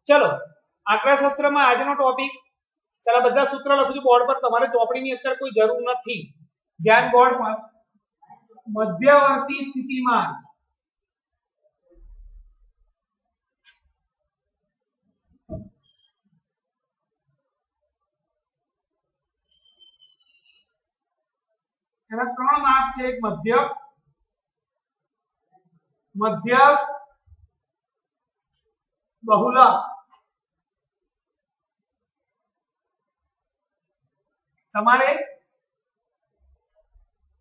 चलो आंकड़ाशास्त्રમાં આજનો ટોપિક પેલા બધા સૂત્ર લખું છું બોર્ડ પર તમારે ચોપડીની અત્યારે કોઈ જરૂર નથી ધ્યાન બોર્ડ પર મધ્યવર્તી સ્થિતિમાં એના ત્રણ માપ છે એક મધ્યક મધ્યસ્થ બહુલક તમારે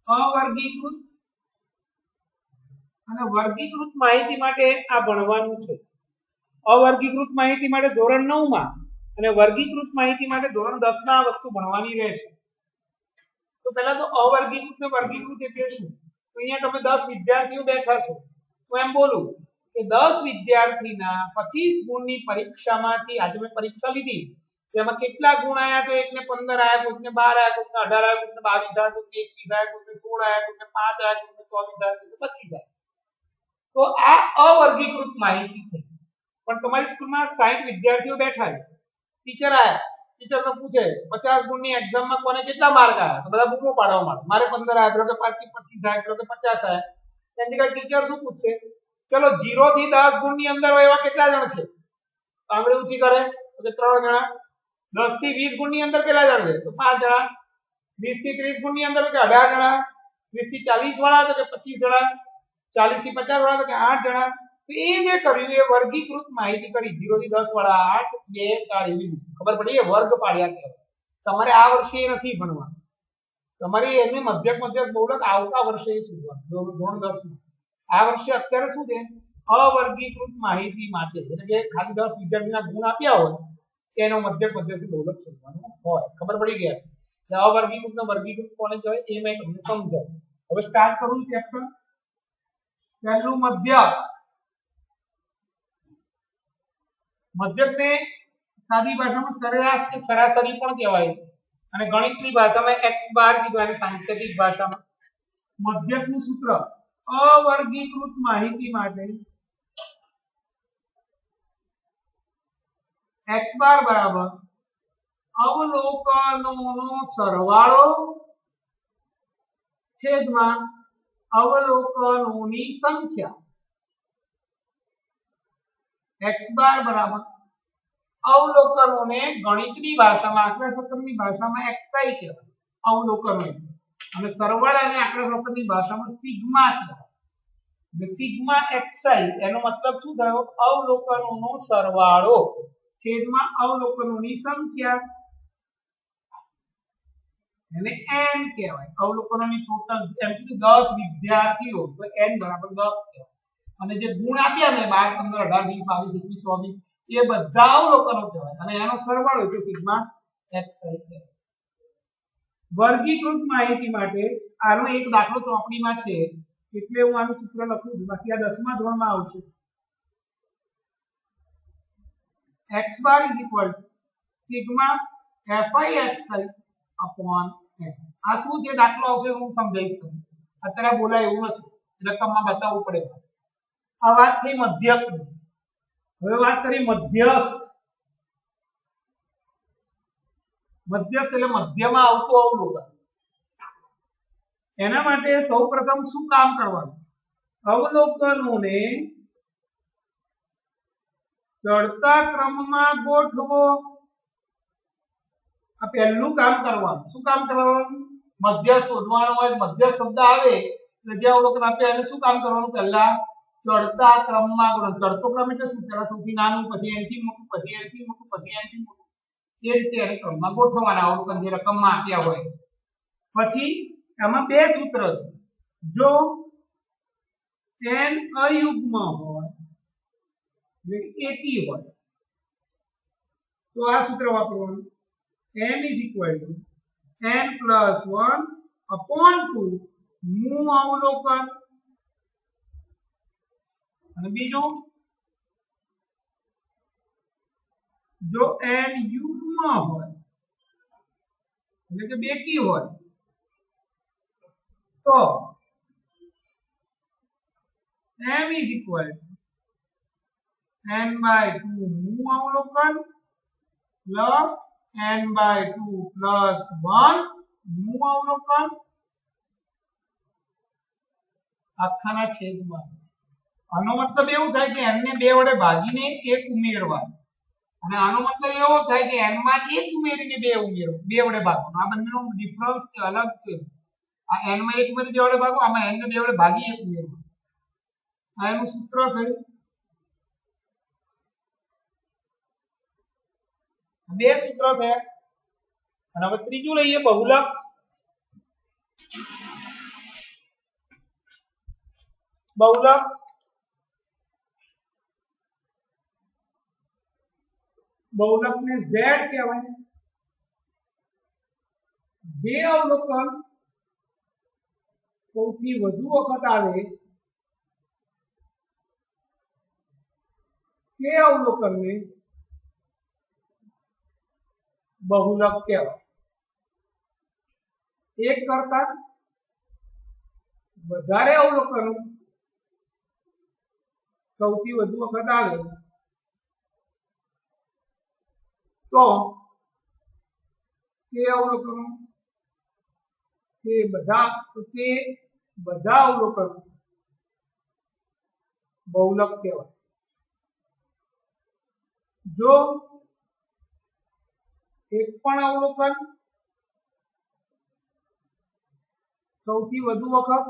અવર્ગીકૃત અને વર્ગીકૃત માહિતી માટે આ ભણવાનું છે અવર્ગીકૃત માહિતી માટે ધોરણ 9 માં અને વર્ગીકૃત માહિતી માટે ધોરણ 10 માં આ વસ્તુ ભણવાની રહેશે તો પહેલા તો અવર્ગીકૃત ને વર્ગીકૃત એટલે શું તો અહીંયા તમે 10 વિદ્યાર્થીઓ બેઠા છો તો એમ બોલું કે 10 વિદ્યાર્થીના 25 ગુણની પરીક્ષામાંથી આજે મેં પરીક્ષા લીધી તેમાં કેટલા ગુણ આયા તો એકને 15 આયા કોઈકને 12 આયા કોઈકને 18 આયા કોઈકને 22 આયા કોઈકને 21 આયા કોઈકને 16 આયા કોઈકને 5 આયા કોઈકને 24 આયા તો આ અવર્ગીકૃત માહિતી છે પણ તમારી સ્કૂલમાં 60 વિદ્યાર્થીઓ બેઠા છે ટીચર આયા ટીચર તો પૂછે 50 ગુણની એક્ઝામમાં કોને કેટલા માર્ક આયા તો બધા બૂમો પાડવા માંડે મારે 15 આયા પેલો કે 5 થી 25 આયા પેલો કે 50 આયા એની જગ્યાએ ટીચર શું પૂછશે ચલો 0 થી 10 ગુણની અંદર હોય એવા કેટલા જણ છે આંગળી ઊંચી કરે તો 3 જણા 10 થી 20 ગુણની અંદર કેટલા જણ છે તો 5 જણા 20 થી 30 ગુણની અંદર કે 18 જણા 20 થી 40 વાળા તો કે 25 જણા 40 થી 50 વાળા તો કે 8 જણા તો એ જે કર્યું એ વર્ગીકૃત માહિતી કરી 0 થી 10 વાળા 8 2 4 એવી ખબર પડી એ વર્ગ પાડ્યા કહેવાય તમારે આ વર્ષે એ નથી ભણવાનું તમારે એને મધ્યક બહુલક આવતા વર્ષે શોધવાનું ધોરણ 10 માં આ વર્ષે અત્યારે શું છે અવર્ગીકૃત માહિતી માટે એટલે કે ખાલી 10 વિદ્યાર્થીના ગુણ આપ્યા હોય એનો મધ્યક બહુલક શોધવાનું હોય ખબર પડી ગયા એટલે અવર્ગીકૃત ને વર્ગીકૃત કોને કહેવાય એ મેં તમને સમજાવ્યું હવે સ્ટાર્ટ કરું ચેપ્ટર પહેલું મધ્યક મધ્યકને સાદી ભાષામાં સરેરાશ કે સરાસરી પણ કહેવાય અને ગણિતની ભાષામાં x બાર કીધું અને સાંકેતિક ભાષામાં મધ્યકનું સૂત્ર અવર્ગીકૃત માહિતી માટે x બાર બરાબર અવલોકનોનો સરવાળો છેદમાં અવલોકનોની સંખ્યા x બાર બરાબર અવલોકનોને ગણિતની ભાષામાં આંકડાશાસ્ત્રની ભાષામાં xi કહેવાય અવલોકનો અને સરવાળાને આંકડાશાસ્ત્રની ભાષામાં સિગ્મા કહેવાય એટલે સિગ્મા xi એનો મતલબ શું થયો અવલોકનોનો સરવાળો છેદમાં અવલોકનોની સંખ્યા એને n કહેવાય અવલોકનોની ટોટલ એમ કીધું 10 વિદ્યાર્થીઓ તો n બરાબર 10 કહેવાય અને જે ગુણ આપ્યા મેં 12 15 18 20 22 23 એ બધા અવલોકનો કહેવાય અને એનો સરવાળો એટલે સિગ્મા xi કહેવાય વર્ગીકૃત માહિતી માટે આનો એક દાખલો ચોપડીમાં છે એટલે હું આનું સૂત્ર લખું છું બાકી આ 10મા ધોરણમાં આવશે x bar is equal to sigma fi xi upon n આ શું જે દાખલો આવશે હું સમજાવીશ તમને અત્યારે બોલાય એવું નથી રકમમાં બતાવવું પડે આ વાત થઈ મધ્યકની હવે વાત કરી મધ્યસ્થ મધ્યસ્થ એટલે મધ્યમાં આવતું અવલોકન એના માટે સૌપ્રથમ શું કામ કરવાનું અવલોકનોને ચડતા ક્રમમાં ગોઠવો આ પહેલું કામ કરવાનું શું કામ કરવાનું મધ્ય શોધવાનો હોય મધ્ય શબ્દ આવે એટલે જે અવલોકન આપે એને શું કામ કરવાનું પહેલા ચડતા ક્રમમાં ગોઠવો ચડતો ક્રમ એટલે શું પહેલા સૌથી નાનું પછી એનથી મોટું પછી એનથી મોટું પછી એનથી મોટું એ રીતે એને ક્રમમાં ગોઠવવાના અવલોકન જે રકમમાં આપ્યા હોય પછી આમાં બે સૂત્ર છે જો n અયુગ્મ હોય એટલે એકી હોય તો આ સૂત્ર વાપરવાનું m is equal to n plus 1 upon 2 મૂળ અવલોકન અને બીજું જો n યુગ્મ હોય એટલે કે બેકી હોય તો m is equal to n/2 નું અવલોકન પ્લસ n/2 પ્લસ 1 નું અવલોકન આખાના છેદમાં. આનો મતલબ એવું થાય કે n ને 2 વડે ભાગીને 1 ઉમેરવા, અને આનો મતલબ એવો થાય કે n માં 1 ઉમેરીને 2 ઉમેરો, 2 વડે ભાગવાનો. આ બંનેનો ડિફરન્સ છે, અલગ છે. આ n માં 1 ઉમેરી 2 વડે ભાગો, આમાં n ને 2 વડે ભાગી 1 ઉમેરવો. આ એનું સૂત્ર થયું. બે સૂત્ર થયા. અને હવે ત્રીજું લઈએ, બહુલક. બહુલક બહુલકને z કહેવાય. જે અવલોકન સૌથી વધુ વખત આવે તે અવલોકનને બહુલક કહેવાય. એક કરતા વધારે અવલોકનો સૌથી વધુ વખત આવે તો તે અવલોકનો તે બધા અવલોકનો બહુલક કહેવાય. જો એક પણ અવલોકન સૌથી વધુ વખત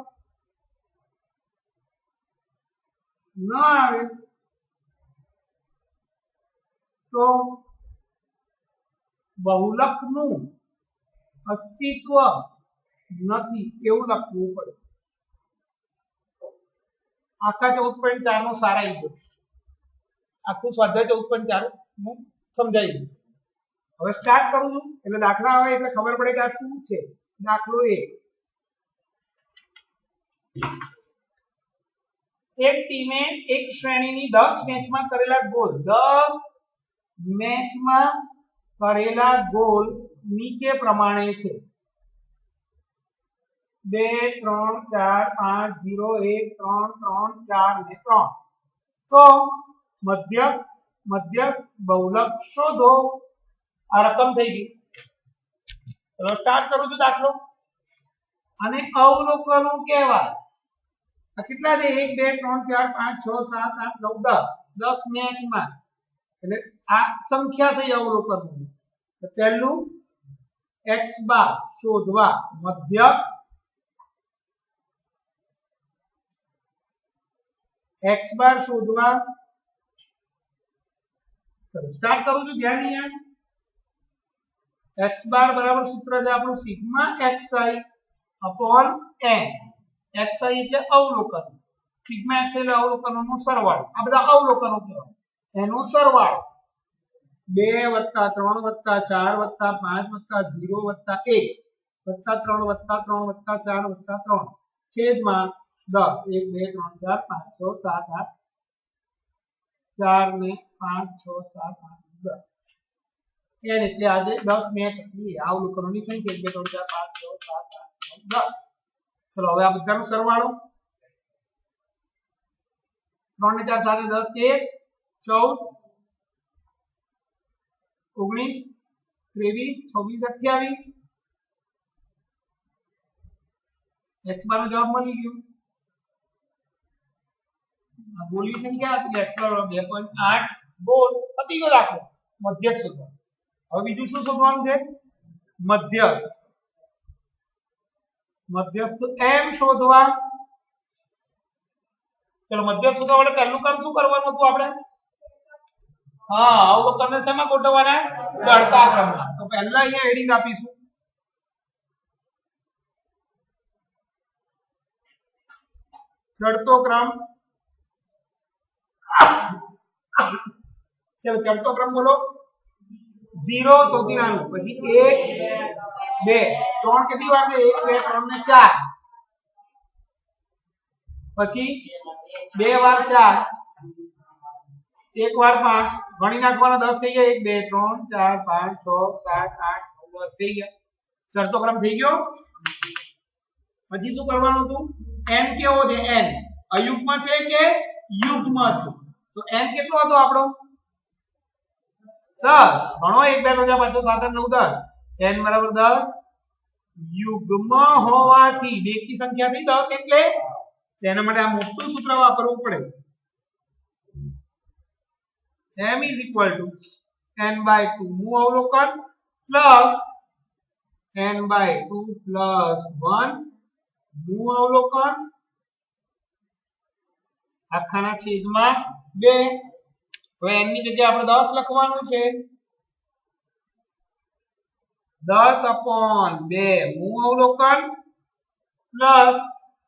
ન આવે તો બહુલકનું અસ્તિત્વ નથી એવું લખવું પડે. આખા 14.4 નો સારા ઈ આખું સ્વાધ્યાય 14.4 હું સમજાવી દઉં. હવે સ્ટાર્ટ કરું છું એટલે દાખલા આવે એટલે ખબર પડે કે આ શું છે. દાખલો 1. એક ટીમે એક શ્રેણીની 10 મેચમાં કરેલા ગોલ 10 મેચમાં કરેલા ગોલ નીચે પ્રમાણે છે. 2 3 4 5 0 1 3 3 4 ને 3. તો મધ્યસ્થ બહુલક શોધો. આ રકમ થઈ ગઈ. ચલો સ્ટાર્ટ કરું છું દાખલો. અને અવલોકનો કહેવાય. આ કેટલા છે? 1 2 3 4 5 6 7 8 9 10 10 મેચમાં. એટલે આ સંખ્યા થઈ અવલોકનો. તો પહેલું x બાર શોધવા. મધ્યક x બાર શોધવા. ચલો સ્ટાર્ટ કરું છું, ધ્યાન અહીંયા. x બાર બરાબર સૂત્ર છે આપણું sigma xi upon n. xi એટલે અવલોકન, સિગ્મા x એટલે અવલોકનોનો સરવાળો. આ બધા અવલોકનો કહેવાય. એનો સરવાળો 2 3 4 5 0 1 3 3 3 છેદમાં 10 1 2 3 4 5 6 7 8 4 ને 5 6 7 8 10 n એટલે આજે 10 મેચ હતી. અવલોકનોની સંખ્યા 1 2 3 4 5 6 7 8 9 10. ચલો હવે આ બધાનો સરવાળો 3 ને 4 7 10 13 14 19 23 24 28. x બાર નો જવાબ મળી ગયો. આ ગોલની સંખ્યા હતી x બાર 2.8 ગોલ પતી ગયો દાખલો. મધ્યક શોધવા. હવે બીજું શું શોધવાનું છે? મધ્યસ્થ m શોધવા. ચલો મધ્યસ્થ શોધવા માટે પહેલું કામ શું કરવાનું હતું આપણે? હા, અવલોકનને શેમાં ગોઠવવાના? ચડતા ક્રમમાં. તો પહેલા અહીંયા હેડિંગ આપીશું. ચડતો ક્રમ. ચલો ચડતો ક્રમ બોલો. 0 સૌથી નાનું, પછી 1 2 3 કેટલી વાર છે? 1 2 3 ને 4, પછી 2 વાર 4, 1 વાર 5, ગણી નાખવાના 10 થઈ ગયા. 1 2 3 4 5 6 7 8 9 10 થઈ ગયા. ચડતો ક્રમ થઈ ગયો. પછી શું કરવાનું હતું? n કેવો છે? n અયુગ્મ છે કે યુગ્મ છે? તો n કેટલો હતો આપણો 10 ગણો 1 2 3 4 5 6 7 8 9 10 n બરાબર 10 યુગ્મ હોવાથી બેકી સંખ્યાથી 10 એટલે તેના માટે આ મોટું સૂત્ર વાપરવું પડે m is equal to n by 2 નું અવલોકન plus n by 2 plus 1 નું અવલોકન આખાના છેદમાં 2 હવે n ની જગ્યાએ આપણે 10 લખવાનું છે 10/2 નું અવલોકન plus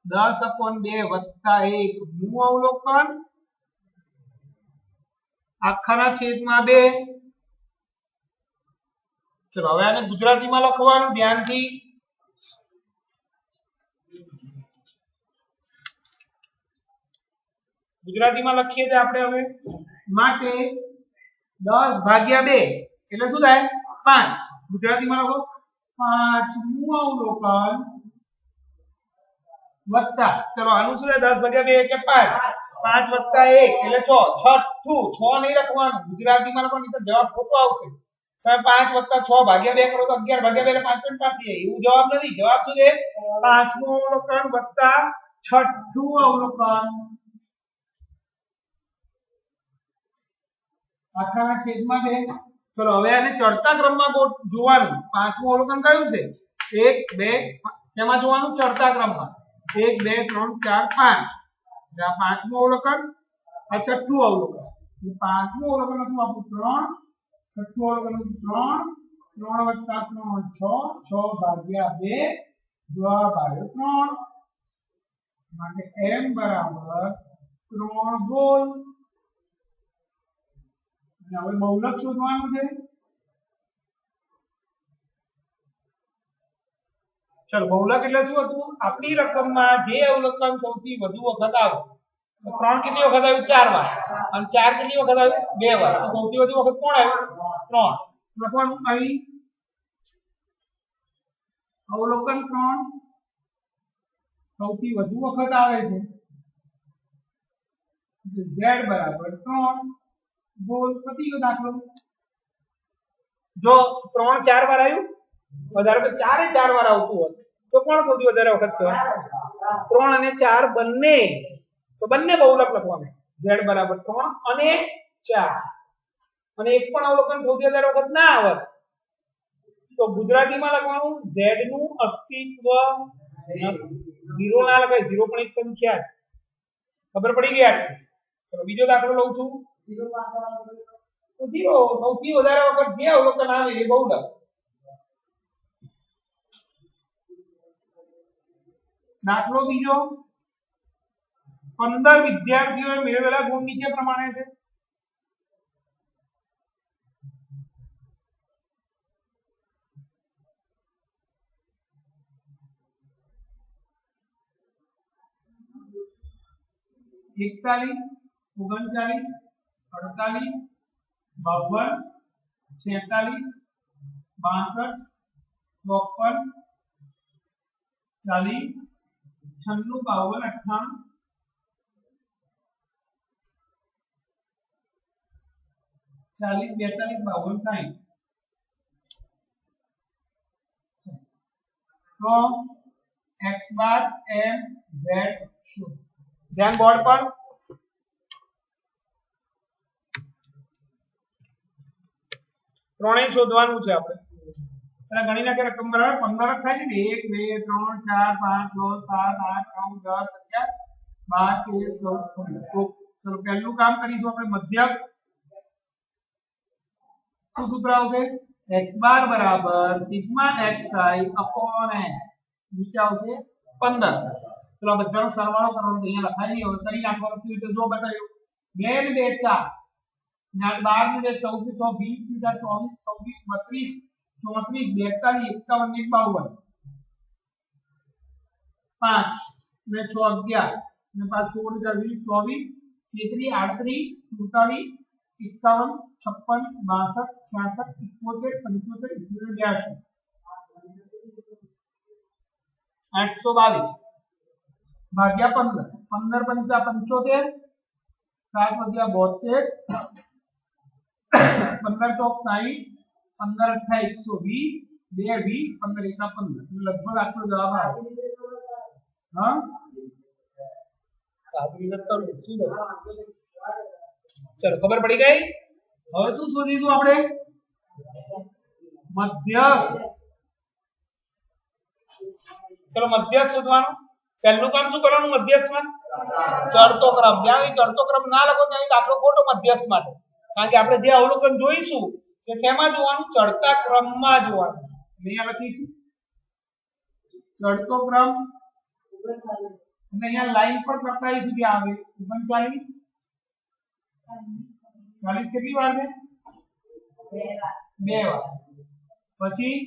10/2 વત્તા 1 નું અવલોકન આખાના છેદમાં 2 ચલો હવે આને ગુજરાતીમાં લખવાનું ધ્યાનથી ગુજરાતીમાં લખીએ તો આપણે હવે માટે 10/2 એટલે શું થાય 5 ગુજરાતીમાં લખો 5 નું અવલોકન વત્તા ચલો આનું શું થાય 10/2 એટલે 5 5 વત્તા 1 એટલે 6 છઠ્ઠું 6 નહીં લખવાનું ગુજરાતીમાં લખો નહીં તો જવાબ ખોટો આવશે તમે 5 વત્તા 6 ભાગ્યા 2 કરો તો 11/2 એટલે 5.5 થાય એવું જવાબ નથી જવાબ શું છે 5મું અવલોકન વત્તા છઠ્ઠું અવલોકન આખાના છેદમાં 2 ચલો હવે આને ચડતા ક્રમમાં જોવાનું પાંચમું અવલોકન કયું છે 1 2 શેમાં જોવાનું ચડતા ક્રમમાં 1 2 3 4 5 આ પાંચમું અવલોકન આ છઠ્ઠું અવલોકન પાંચમું અવલોકન હતું આપણું 3 છઠ્ઠું અવલોકન હતું 3 3 3 6 6/2 જવાબ આવ્યો 3 માટે m બરાબર 3 ગોલ હવે બહુલક શોધવાનું છે ચલો બહુલક એટલે શું હતું આપણી રકમમાં જે અવલોકન સૌથી વધુ વખત આવે તો 3 કેટલી વખત આવ્યું 4 વાર અને 4 કેટલી વખત આવ્યું 2 વાર તો સૌથી વધુ વખત કોણ આવ્યું 3 લખવાનું અહીં અવલોકન 3 સૌથી વધુ વખત આવે છે z બરાબર 3 બોલ પતી ગયો દાખલો જો 3 4 વાર આવ્યું વધારે તો 4 4 વાર આવતું હોત તો કોણ સૌથી વધારે વખત કહેવાય 3 અને 4 બંને તો બંને બહુલક લખવાનું z બરાબર 3 અને 4 અને એક પણ અવલોકન સૌથી વધારે વખત ના આવે તો ગુજરાતીમાં લખવાનું z નું અસ્તિત્વ 0 ના લખાય 0 પણ એક સંખ્યા છે ખબર પડી ગઈ ચલો બીજો દાખલો લઉં છું 0 સૌથી વધારે વખત જે અવલોકન આવે એ બહુલક દાખલો બીજો 15 વિદ્યાર્થીઓએ મેળવેલા ગુણ નીચે પ્રમાણે છે એકતાલીસ 39 48 52 46 62 53 40 96 52 98 40 42 52 60 तो x बार m z शून्य ध्यान बोर्ड पर ત્રણેય શોધવાનું છે આપણે એટલે ગણી નાખે રકમ બરાબર 15 થાય છે ને 1 2 3 4 5 6 7 8 9 10 11 12 13 14 15 તો ચલો પહેલું કામ કરીશું આપણે મધ્યક શું સૂત્ર આવશે x બાર બરાબર સિગ્મા xi અપોન n નીચે આવશે 15 ચલો આ બધાનો સરવાળો કરવાનો તો અહીંયા લખાઈ હવે કરી નાખવાનું છે તો જો બતાવ્યું 2 ને 2 4 यहाँ 12 ने 14 6 20 ने 24 26 32 34 41 5 ने 6 11 ने 5 16 20 24 33 38 47 51 56 62 66 71 75 78 822 भाग्या 15 15 पंचा 75 7 વધ્યા 72, 15 ચોક 60, 15 અઠ્ઠા 120, 2 20, 15 એકા 15, લગભગ આટલો જવાબ આવે. હા સાદી રીતે કરું શું કરું? ચલો ખબર પડી ગઈ. હવે શું શોધીશું આપણે? મધ્યસ્થ. ચલો મધ્યસ્થ શોધવાનું. પહેલું કામ શું કરવાનું મધ્યસ્થમાં? ચડતો ક્રમ. જ્યાં ચડતો ક્રમ ના લખો ત્યાં દાખલો ખોટો મધ્યસ્થ માટે. કારણ કે આપણે જે અવલોકન જોઈશું કે શેમાં જોવાનું? ચડતા ક્રમમાં જોવાનું. અહીંયા લખીશું ચડતો ક્રમ અને અહીંયા લાઈન પર પ્રકાય સુધી આવે 39 40 કેટલી વાર છે? 2 વાર. પછી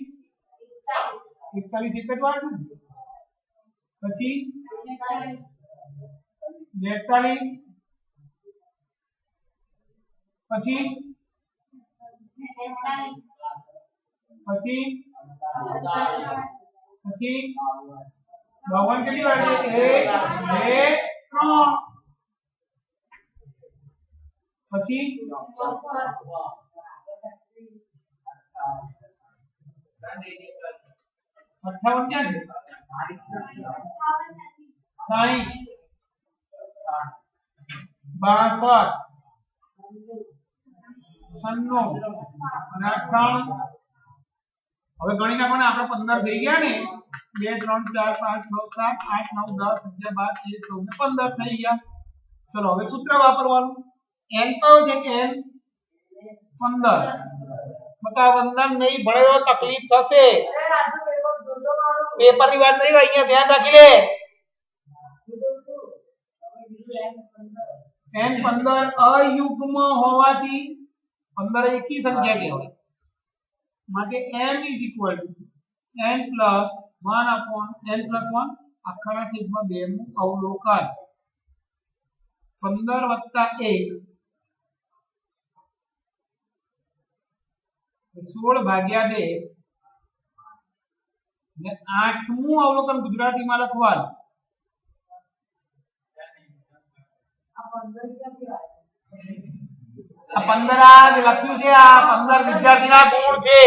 41 એક જ વાર છે. પછી 42, પછી 52 કેટલી વાર છે? 1 2 3. પછી 58 ક્યાં છે? 60 62 96 અને 98. હવે ગણી નાખવાના. આપણે 15 થઈ ગયા ને. 2 3 4 5 6 7 8 9 10 11 12 13 14 15 થઈ ગયા. ચલો હવે સૂત્ર વાપરવાનું. n કયો છે કે n 15. બકા 15 નહીં ભણ્યો તકલીફ થશે. પેપર ની વાત નહીં, અહીંયા ધ્યાન રાખી લે. n 15 અયુગ્મ હોવાથી 15 એકી સંખ્યા કહેવાય. માટે m n + 1/n + 1 આખાના છેદમાં 2 નું અવલોકન. 15 + 1 16/2 ને 8મું અવલોકન ગુજરાતીમાં લખવાનું. આ 15 આ જે લખ્યું છે આ 15 વિદ્યાર્થીના ગુણ છે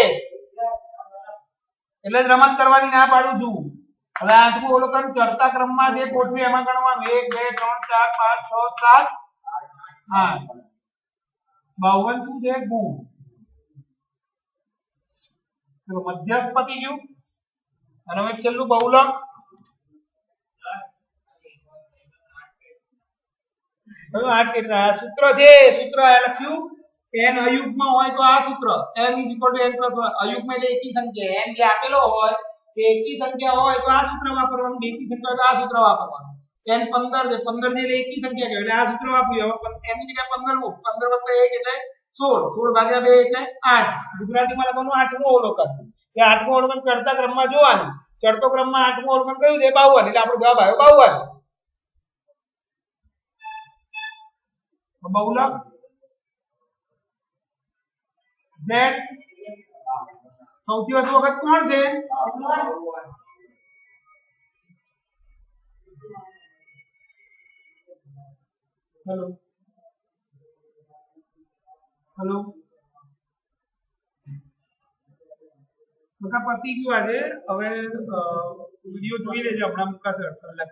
એટલે જ રમત કરવાની ના પાડું છું. હવે 8મું અવલોકન ચડતા ક્રમમાં જે ગોઠવી એમાં ગણવાનું. 1 2 3 4 5 6 7 8. 52 શું છે? ગુણ. તો મધ્યસ્થ પતી ગયું. અને હવે છેલ્લું બહુલક. હવે 8 કેટલા? આ સૂત્ર છે. સૂત્ર આ લખ્યું n અયુગ્મ હોય તો આ સૂત્ર m n + 1. અયુગ્મ એટલે એકી સંખ્યા. n જે આપેલો હોય તે એકી સંખ્યા હોય તો આ સૂત્ર વાપરવાનું. બેકી સંખ્યા હોય તો આ સૂત્ર વાપરવાનું. n 15 છે. 15 ને એકી સંખ્યા કહેવાય એટલે આ સૂત્ર વાપર્યું. હવે n ની જગ્યાએ 15 મૂક. 15 + 1 એટલે 16. 16/2 એટલે 8. ગુજરાતીમાં લખવાનું 8મું અવલોકન. કે 8મું અવલોકન ચડતા ક્રમમાં જોવાનું. ચડતો ક્રમમાં 8મું અવલોકન કયું છે? 52. એટલે આપણો જવાબ આવ્યો 52. બહુલક z સૌથી વધુ વખત કોણ છે? હેલો હેલો બધા પતી ગયું આજે. હવે વિડિયો જોઈ લેજો. હમણાં મુકાશે કલાક.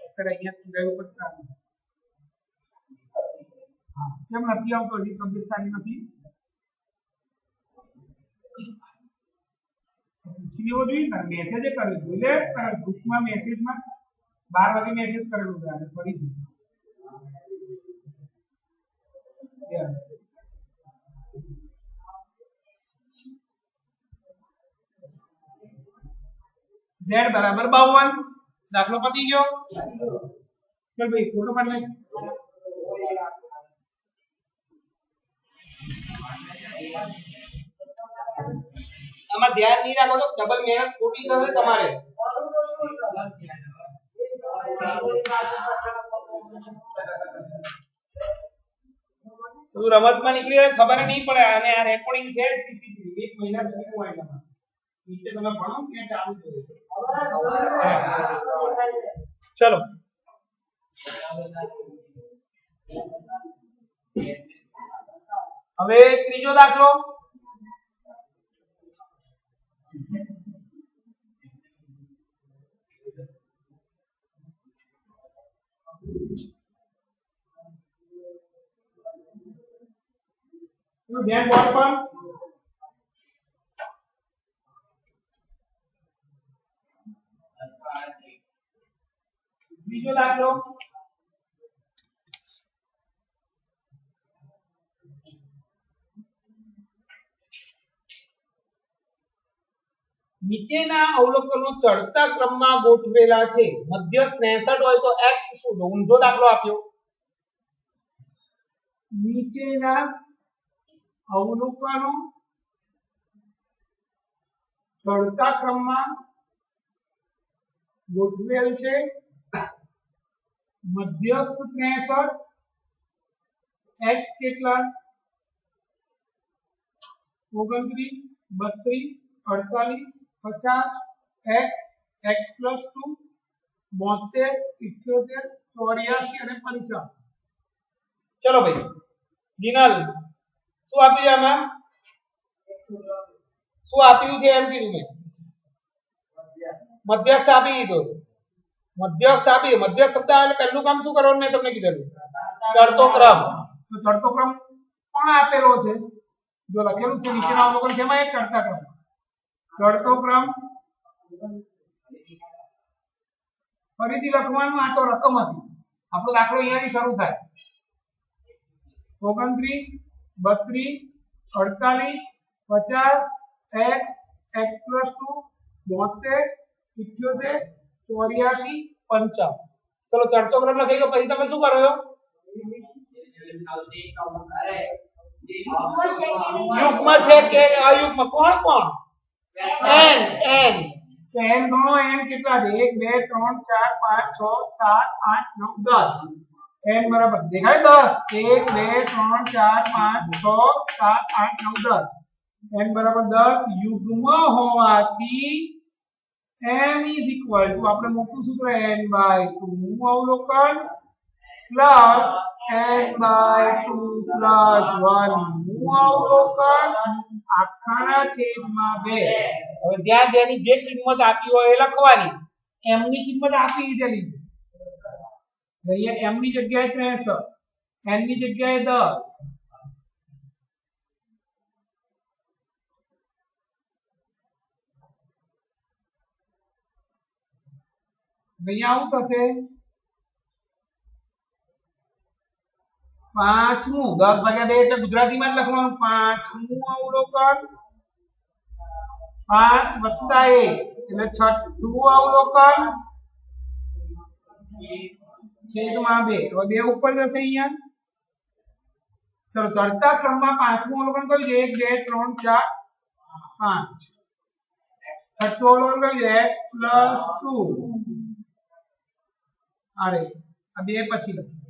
અત્યારે અહીંયા ગયો પછી કેમ નથી આવતો? હજી તબિયત સારી નથી. પૂછી લેવો જોઈએ ને. મેસેજ કર્યો જોઈ લે. ગ્રુપમાં મેસેજમાં 12 વાગે મેસેજ કરેલું છે આજે ફરીથી. z = 52. દાખલો પતી ગયો. ચલ ભાઈ ફોટો પાડ લે. આમાં ધ્યાન નહીં રાખો તો ડબલ મહેનત ખોટી થશે તમારે. તું રમતમાં નીકળી જાય ખબર નહીં પડે. અને આ રેકોર્ડિંગ છે સીસીટીવી 1 મહિના સુધી હોય તમારે. નીચે તમે ભણો કે ચાલુ છે. ચલો હવે ત્રીજો દાખલો ધ્યાન બોર્ડ પર બીજો દાખલો નીચેના અવલોકનો ચડતા ક્રમમાં ગોઠવેલા છે મધ્યસ્થ 63 હોય તો x શોધો ઊંધો દાખલો આપ્યો નીચેના અવલોકનો ચડતા ક્રમમાં ગોઠવેલ છે મધ્યસ્થ 63 x કેટલા 29 32 48 50 x x plus 2 72 78 84 અને 55 ચલો ભાઈ જીનલ શું આપ્યું આમાં શું આપ્યું છે એમ કીધું મેં મધ્યસ્થ આપી દીધો મધ્યસ્થ આપી મધ્યસ્થ શબ્દ એટલે પહેલું કામ શું કરવાનું મેં તમને કીધેલું ચડતો ક્રમ તો ચડતો ક્રમ કોણ આપેલો છે જો લખેલું છે નીચેના અવલોકન જેમાં એક ચડતા ક્રમ ચડતો ક્રમ ફરીથી લખવાનું આ તો રકમ હતી આપણો દાખલો અહીંયાથી શરૂ થાય 29 32 48 50 x x plus 2 72 78 84 55 ચલો ચડતો ક્રમ લખી લો પછી તમે શું કરો છો યુગ્મ છે કે અયુગ્મ કોણ કોણ n n તો n ગણો n કેટલા છે 1 2 3 4 5 6 7 8 9 10 n બરાબર દેખાય 10 1 2 3 4 5 6 7 8 9 10 n બરાબર 10 યુગ્મ હોવાથી m is equal to આપણે મોટું સૂત્ર n by 2 અવલોકન plus n by 2 plus 1 નું અવલોકન આખાના છેદમાં 2 હવે ત્યાં જેની જે કિંમત આપી હોય એ લખવાની m ની કિંમત આપી દીધેલી અહીંયા m ની જગ્યાએ 63 n ની જગ્યાએ 10 અહીંયા આવું થશે પાંચમું 10 ભાગ્યા 2 એટલે ગુજરાતીમાં જ લખવાનું પાંચમું અવલોકન 5 વત્તા 1 એટલે છઠ્ઠું અવલોકન છેદમાં 2 હવે 2 ઉપર જશે અહીંયા ચલો ચડતા ક્રમમાં પાંચમું અવલોકન કયું છે 1 2 3 4 5 છઠ્ઠું અવલોકન કયું છે x + 2 અરે આ 2 પછી લખો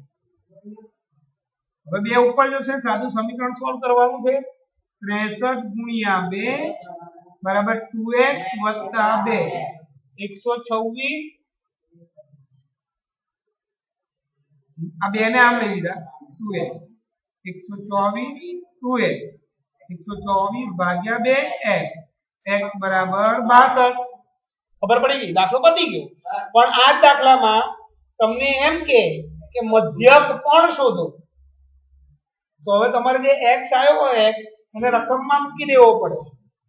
હવે 2 ઉપર જશે સાદું સમીકરણ સોલ્વ કરવાનું છે 63 ગુણ્યા 2 બરાબર 2x વત્તા 2 126 આ બે ને આમ લઈ લીધા 2x 124 2x 124 ભાગ્યા 2x x બરાબર 62 ખબર પડી ગઈ દાખલો પતી ગયો પણ આ દાખલામાં તમને એમ કે મધ્યક કોણ શોધો તો હવે તમારે જે x આવ્યો હોય x એને રકમમાં મૂકી દેવો પડે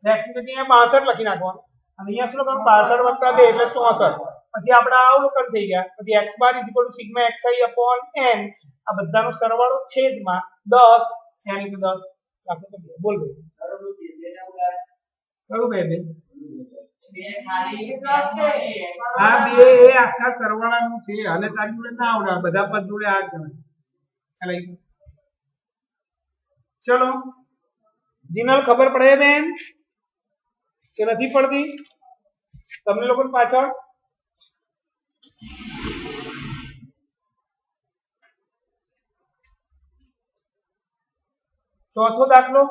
x ની જગ્યાએ 62 લખી નાખવાનું અને અહીંયા શું લખવાનું 62 વત્તા 2 એટલે 64 પછી આપડા અવલોકન થઈ ગયા પછી x બાર = σxi/n આ બધાનો સરવાળો છેદમાં 10 n એટલે 10 આપણે તો બોલ ભાઈ કયું બે આ બે એ આખા સરવાળાનું છે અને તારી જોડે ના આવડે બધા પદ જોડે આ કરે ચલો જીનલ ખબર પડે બેન કે નથી પડતી તમને લોકોને પાછળ ચોથો દાખલો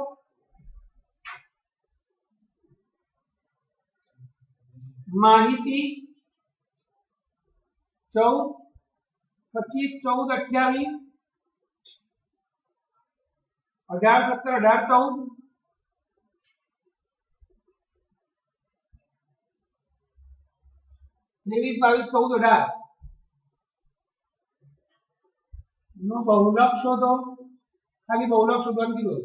માહિતી 14 25 14 28 18 17 18 14 23 22 14 18 નો બહુલક શોધો. ખાલી બહુલક શોધવાનું કીધું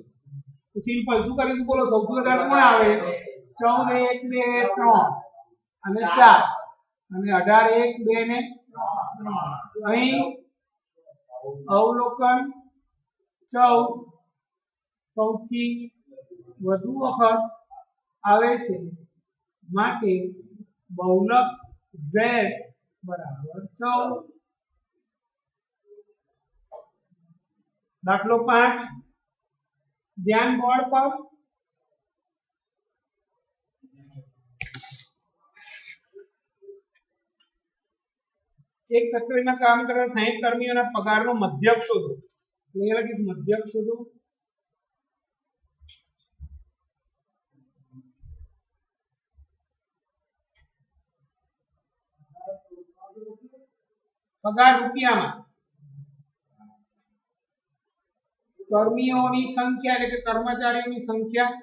તો સિમ્પલ શું કરીશું બોલો? સૌથી વધારે કોણ આવે? 14 1 2 3 અને 4 અને 18 1 2 ને 3. અહીં અવલોકન 14 સૌથી વધુ વખત આવે છે માટે બહુલક z બરાબર 14. દાખલો 5 ધ્યાન બોર્ડ પર. એક ફેક્ટરીમાં કામ કરતા 60 કર્મીઓના પગારનો મધ્યક શોધો. અહીંયા લખીશ મધ્યક શોધો. પગાર રૂપિયામાં. કર્મીઓની સંખ્યા એટલે કે કર્મચારીઓની સંખ્યા.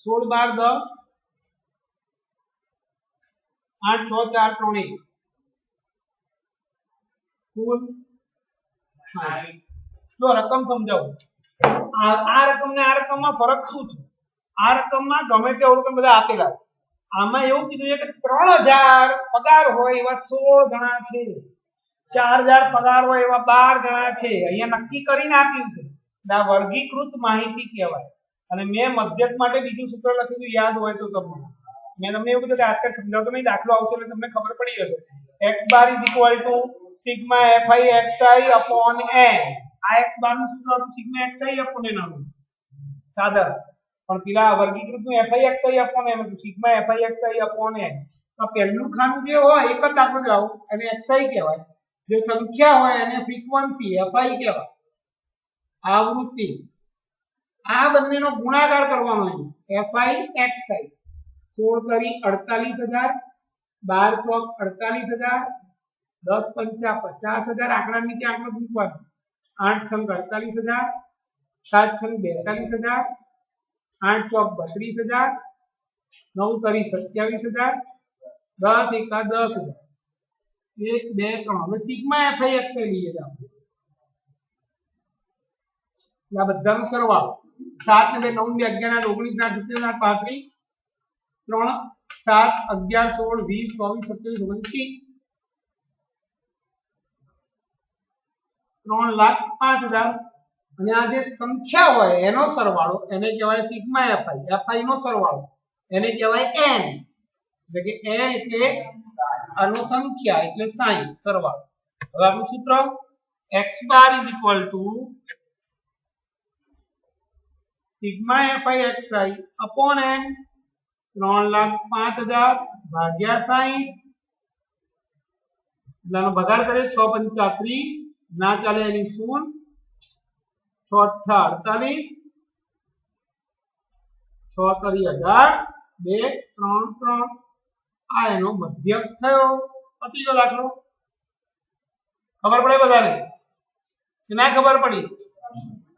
સોળ બાર 10 8 6 4 3 1 કુલ 60. જો રકમ સમજાવું. આ રકમ ને આ રકમમાં ફરક શું છે? આ રકમમાં ગમે તે અવલોકન બધા આપેલા છે. આમાં એવું કીધું છે કે 3000 પગાર હોય એવા 16 જણા છે, 4000 પગાર હોય એવા 12 જણા છે. અહીંયા નક્કી કરીને આપ્યું છે. આ વર્ગીકૃત માહિતી કહેવાય. અને મેં મધ્યક માટે બીજું સૂત્ર લખ્યું હતું, યાદ હોય તો તમને મેં તમને એવું કીધું કે આખરે સમજાવતો નહીં, દાખલો આવશે એટલે તમને ખબર પડી જશે. x bar sigma fi xi upon n. આ x બાર નું સૂત્ર હતું સિગ્મા xi upon n હતું સાદા. પણ પેલા વર્ગીકૃત નું fi xi upon n હતું sigma fi xi upon n. તો પહેલું ખાનું જે હોય એક જ દાખલો જ આવું અને xi કહેવાય. જે સંખ્યા હોય એને ફ્રીક્વન્સી fi કહેવાય. આવૃત્તિ. આ બંનેનો ગુણાકાર કરવાનો છે fi xi. 16 કરી 48000, 12 ચોક 48000, 10 પંચા 50000. આંકડા નીચે આંકડો મૂકવાનો. 8 છંગ 48000, 7 છંગ 42000, 8 ચોક 32000, 9 કરી 27000, 10 એકા 10000. 1 2 3. હવે સિગ્મા fi xi લઈએ આપણે. આ બધાનો સરવાળો 7 ને 2 9 11 19 35 3 7 11 16 20 22 27 3,05,000. અને આ જે સંખ્યા હોય એનો સરવાળો એને કહેવાય સિગ્મા fi. fi નો સરવાળો એને કહેવાય n. એટલે કે n એટલે આનો સંખ્યા એટલે 60 સરવાળો. હવે આપણું સૂત્ર x bar sigma fi xi upon n 3,05,000 ભાગ્યા 60. એટલાનો ભાગાકાર કરે 6 પંચા 30 ના ચાલે એની શૂન 6 48 6 કરી 18 2 3 3. આ એનો મધ્યક થયો. પતી ગયો દાખલો. ખબર પડે બધાને કે ના ખબર પડી?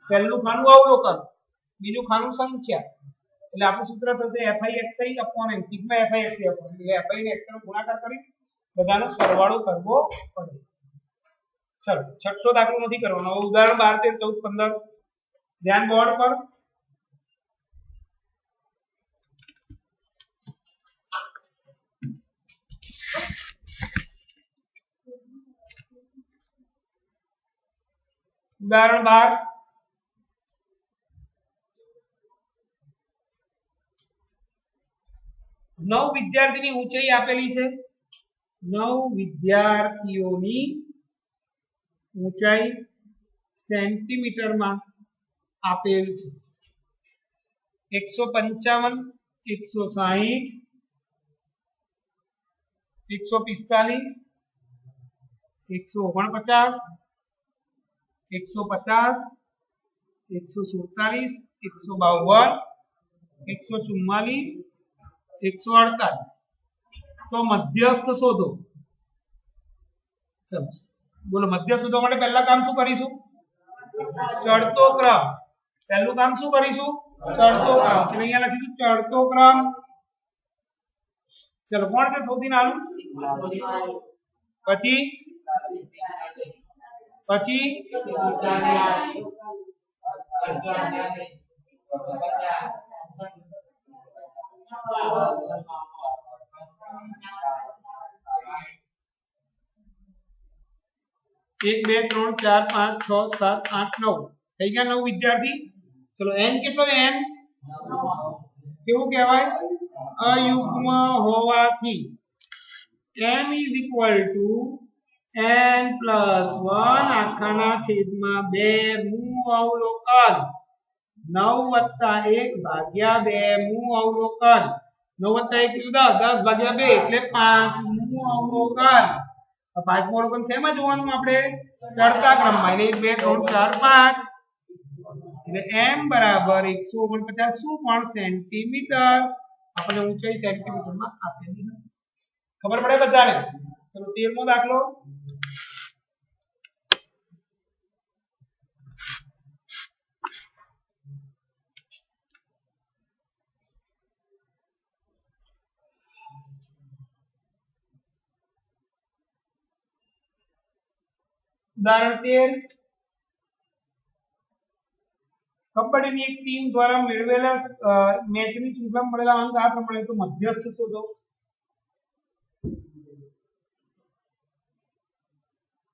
પહેલું ખાનું અવલોકન, બીજું ખાનું સંખ્યા. એટલે આપણું સૂત્ર થશે fi xi upon n sigma fi xi upon n. એટલે fi ને x નો ગુણાકાર કરી બધાનો સરવાળો કરવો પડે. ચલો છઠ્ઠો દાખલો નથી કરવાનો. હવે ઉદાહરણ 12 13 14 15 ધ્યાન બોર્ડ પર. ઉદાહરણ 12 9 વિદ્યાર્થીની ઊંચાઈ આપેલી છે. 9 વિદ્યાર્થીઓની ઊંચાઈ સેન્ટીમીટરમાં આપેલ છે. 155 160 145 149 150 147 152 144 148 તો મધ્યસ્થ શોધો ચલો બોલો મધ્યસ્થ શોધવા માટે પહેલા કામ શું કરીશું ચડતો ક્રમ પહેલું કામ શું કરીશું ચડતો ક્રમ એટલે અહીંયા લખીશું ચડતો ક્રમ ચલો કોણ છે સૌથી નાનું પછી પછી एक बे 3 4 5 6 7 8 9 થઈ ગયા 9 વિદ્યાર્થી ચલો n કેટલો છે n કેવું કહેવાય અયુગ્મ હોવાથી m is equal to n plus 1 આખાના છેદમાં 2 નું અવલોકન 9 વત્તા 1 ભાગ્યા 2 નું અવલોકન 9 વત્તા 1 એટલે 10 10 ભાગ્યા 2 એટલે 5 નું અવલોકન પાંચમું અવલોકન શેમાં જોવાનું આપણે ચડતા ક્રમમાં એટલે 1 2 3 4 5 એટલે m બરાબર 149 શું પણ સેન્ટીમીટર આપણે ઊંચાઈ સેન્ટીમીટરમાં આપેલી છે ખબર પડે બધાને ચલો 13મો દાખલો उदाहरण 13 કબડ્ડીની એક ટીમ દ્વારા મેળવેલા મેચની શૃંખલામાં મળેલા અંક આ પ્રમાણે તો મધ્યસ્થ શોધો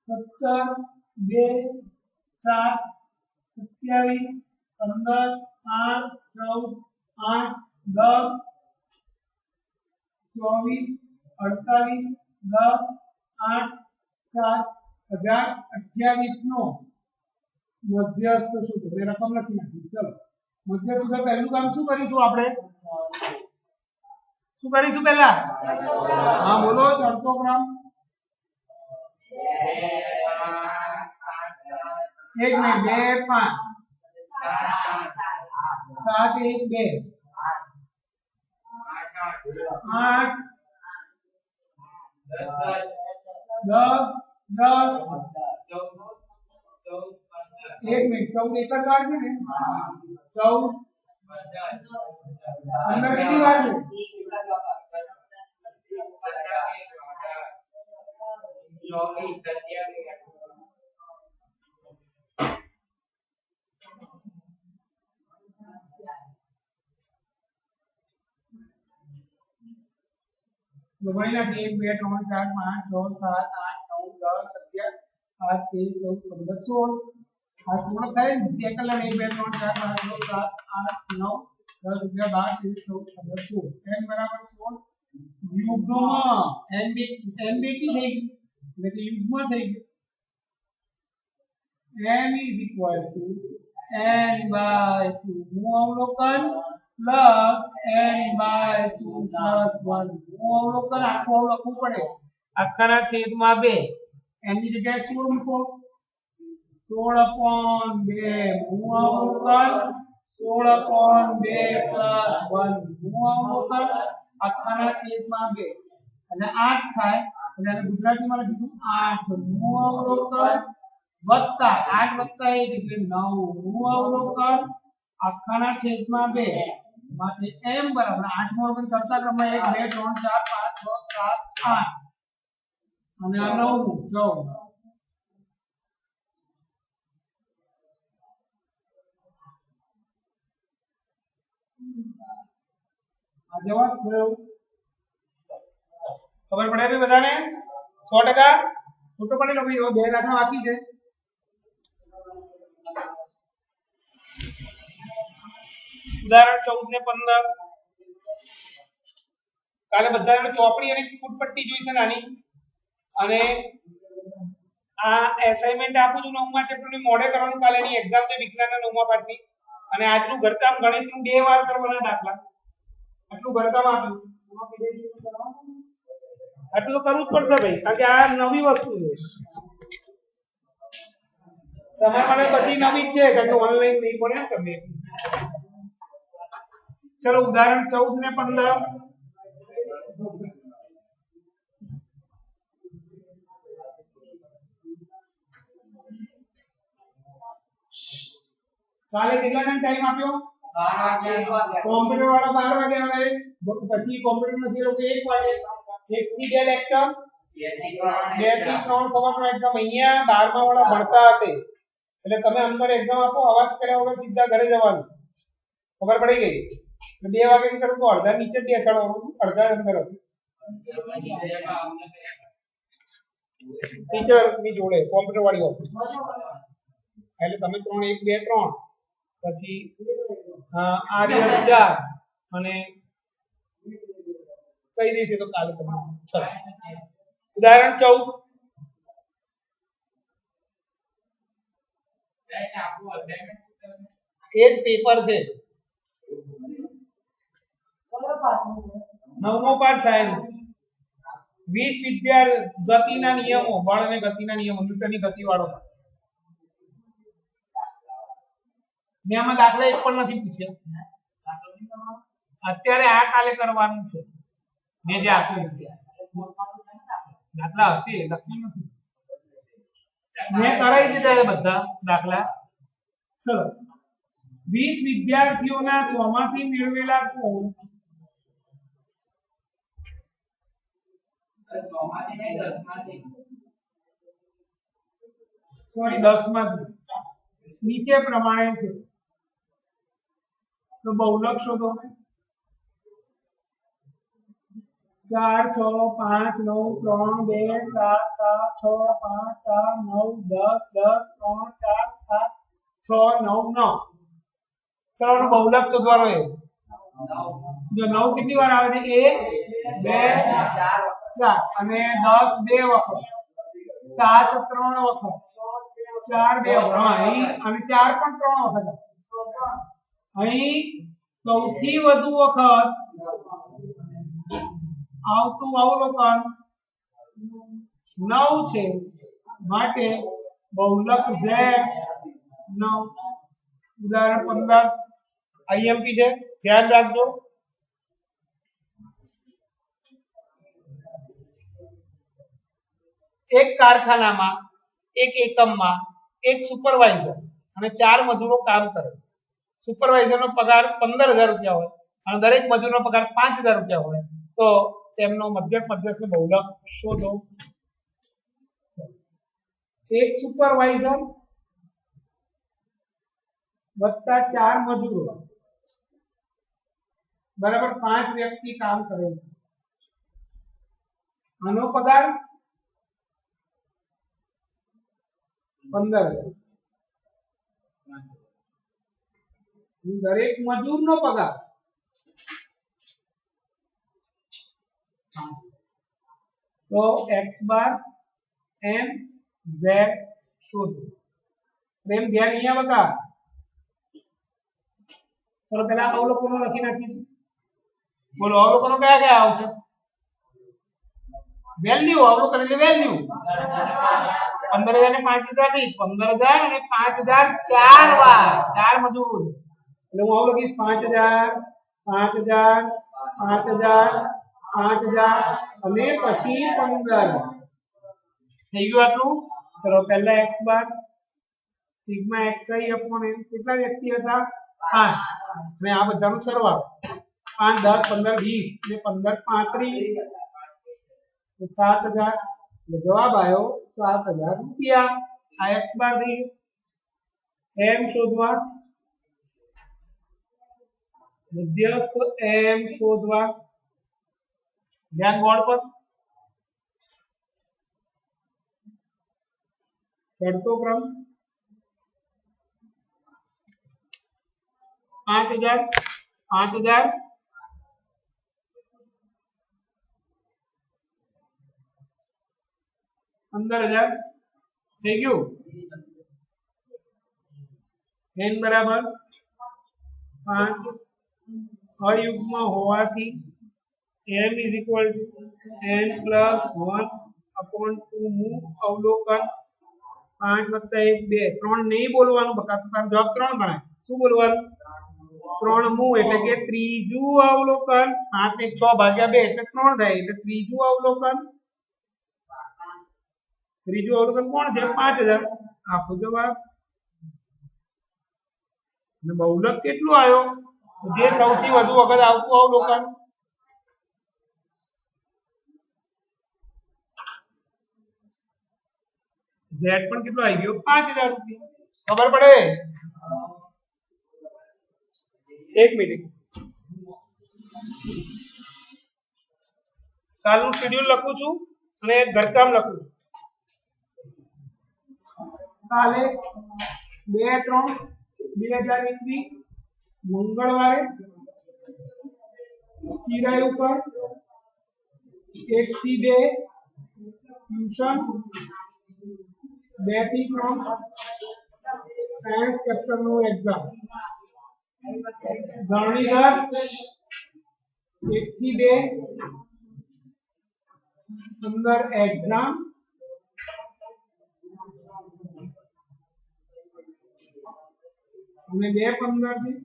17 2 7 27 15 8 14 8 10 24 48 10 8 7 1028 નો મધ્યસ્થ શોધો એ રકમ લખી નાખી ચલો મધ્યસ્થ શોધો પહેલું કામ શું કરીશું આપણે શું કરીશું પહેલા હા બોલો ચડતો ક્રમ 1 મિનિટ 2 5 7 1 2 8 10 एक मिनट 14 एक बार છે ને 14 અંદર કેટલી વાર છે દબાઈના 1 2 3 4 5 6 7 8 9 10 11 8 13 14 15 16 આ 16 થાય ને એકલા 1 2 3 4 5 6 7 8 9 10 11 12 13 14 15 16 n બરાબર 16 યુગ્મ n બે કી થઈ ગઈ એટલે કે યુગ્મ થઈ ગયું m is equal to n by 2 નું અવલોકન plus n by 2 plus 1 નું અવલોકન આખું લખવું પડે આખાના છેદમાં 2 n ની જગ્યાએ 16 મૂકો 16/2 નું અવલોકન 16/2 plus 1 નું અવલોકન આખાના છેદમાં 2 અને 8 થાય એટલે આને ગુજરાતીમાં લખીશું 8 નું અવલોકન વત્તા 8 વત્તા 1 એટલે 9 નું અવલોકન આખાના છેદમાં 2 માટે m બરાબર 8 નું અવલોકન કરતા ક્રમમાં 1 2 3 4 5 6 7 8 અને આ 9 14 આ જવાબ થયો ખબર પડે છે બધાને 100% ફોટો પાડી લો ભાઈ બે દાખલા બાકી છે ઉદાહરણ 14 ને 15 કાલે બધાને ચોપડી અને ફૂટપટ્ટી જોઈશે નાની અને આ એસાઇનમેન્ટ આપું છું 9મા ચેપ્ટરની મોડે કરવાનું કાલે ની એક્ઝામ છે વિજ્ઞાનના 9મા પાઠની અને આજનું ઘરકામ ગણિતનું 2 વાર કરવાના દાખલા આટલું ઘરકામ આપ્યું એમાં પીરિયડ કરવાનું આટલું તો કરવું જ પડશે ભાઈ, કારણ કે આ નવી વસ્તુ છે. તમારે મને બધી નવી જ છે, કારણ કે ઓનલાઈન નહીં પડે ને તમે. ચલો ઉદાહરણ 14 ને 15. કાલે કેટલા ટાઈમ આપ્યો? 12 વાગે. કોમ્પ્યુટર વાળા 12 વાગે આવે, પછી કોમ્પ્યુટર નથી લોકો 1 વાગે. 1 થી 2 લેક્ચર, 2 થી 3 સવારનો એક્ઝામ. અહીંયા 12મા વાળા ભણતા હશે એટલે તમે અંદર એક્ઝામ આપો, અવાજ કર્યા વગર સીધા ઘરે જવાનું. ખબર પડી ગઈ? 2 વાગે ની કરું તો અડધા નીચે બેસાડવાનું, અડધા અંદર. ટીચર ની જોડે કોમ્પ્યુટર વાળી હોય એટલે તમે 3 1 2 3 પછી આ દિવસ 4 અને કઈ દેશે તો કાલે તમે. ચલો ઉદાહરણ 14. એ જ પેપર છે. 9મો પાઠ સાયન્સ. 20 વિદ્યાર્થી ગતિના નિયમો, બળ અને ગતિના નિયમો, ન્યૂટનની ગતિ વાળો. મેં આમાં દાખલા એક પણ નથી પૂછ્યા. અત્યારે આ કાલે કરવાનું છે. મેં જે આપ્યું દાખલા હશે લખ્યું નથી. મેં કરાવી દીધા છે બધા દાખલા. ચલો 20 વિદ્યાર્થીઓના 100 માંથી મેળવેલા ગુણ 10 માંથી નીચે પ્રમાણે છે. તો બહુલક શોધો. 4 6 5 9 3 2 7 7 6 5 4 9 10 10 3 4 7 6 9 9. ચલો બહુલક શોધવાનો છે. જો 9 કેટલી વાર આવે છે? 1 2 4 અને 10 બે વખત, 7 3 વખત, 4 બે વખત, અહીં અને 4 પણ 3 વખત. અહીં સૌથી વધુ વખત આવતું અવલોકન 9 છે, માટે બહુલક Z 9. ઉદાહરણ 15 IMP છે, ધ્યાન રાખજો. એક કારખાનામાં એક એકમમાં એક સુપરવાઇઝર અને 4 મજૂરો કામ કરે. સુપરવાઇઝરનો પગાર 15000 રૂપિયા હોય અને દરેક મજૂરનો પગાર 5000 રૂપિયા હોય તો તેમનો મધ્યસ્થ બહુલક શોધો. એક સુપરવાઇઝર વત્તા 4 મજૂરો બરાબર 5 વ્યક્તિ કામ કરે છે. આનો પગાર 15000. દરેક મજૂરનો પગાર તો x બાર m z શોધો. પ્રેમ ધ્યાન અહીંયા બતા. ચલો પહેલા અવલોકનો લખી નાખીશું. બોલો અવલોકનો કયા કયા આવશે? વેલ્યુ. અવલોકન એટલે વેલ્યુ. 15000 ને 5000 નહીં, 15000 અને 5000 4 વાર, 4 મજૂરો. એટલે હું આવું લખીશ 5000 5000 5000 5000 અને પછી 15. થઈ ગયું આટલું? ચલો પહેલા x bar sigma xi upon n. કેટલા વ્યક્તિ હતા? 5. અને આ બધાનો સરવાળો 5 10 15 20 ને 15 35 તો 7000. એટલે જવાબ આવ્યો 7000 રૂપિયા. આ x બાર થઈ ગયું. m શોધવા, મધ્યસ્થ m શોધવા. ધ્યાન બોર્ડ પર. ચડતો ક્રમ 5000 5000 15000 થઈ ગયું. n બરાબર 5 અયુગ્મ હોવાથી m is equal to n plus 1 upon 2 move અવલોકન 5 વત્તા 1 2 3 નહીં બોલવાનું બકા તો તારો જવાબ 3 ગણાય શું બોલવાનું 3 move એટલે કે ત્રીજું અવલોકન 5 1 6 ભાગ્યા 2 એટલે 3 થાય એટલે ત્રીજું અવલોકન કોણ છે 5000 આપો જવાબ અને બહુલક કેટલું આવ્યો જે સૌથી વધુ વખત આવતું અવલોકન z પણ કેટલો આવી ગયો 5000 રૂપિયા ખબર પડે એક મિનિટ કાલનું શેડ્યુલ લખું છું અને ઘરકામ લખું કાલે 2-3-2021 મંગળવારે ચિરાઈ ઉપર 1 થી 2 ટ્યુશન 2 થી 3 સાયન્સ ચેપ્ટર નું એક્ઝામ ધરણીધર 1 થી 2 અંદર એક્ઝામ અને 2-15 થી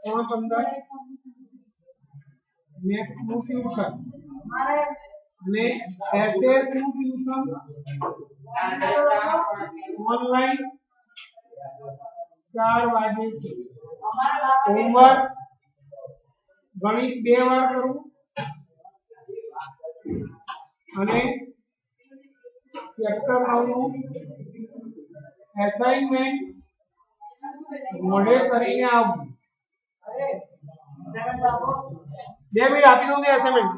3-15 મેથ્સ નું ટ્યુશન અને એસએસ નું ટ્યુશન ઓનલાઈન 4 વાગે છે હોમવર્ક ગણિત 2 વાર કરું અને ચેપ્ટર 9 નું એસાઇનમેન્ટ મોડે કરીને આવું 2 મિનિટ આપી દઉં ને એસાઇનમેન્ટ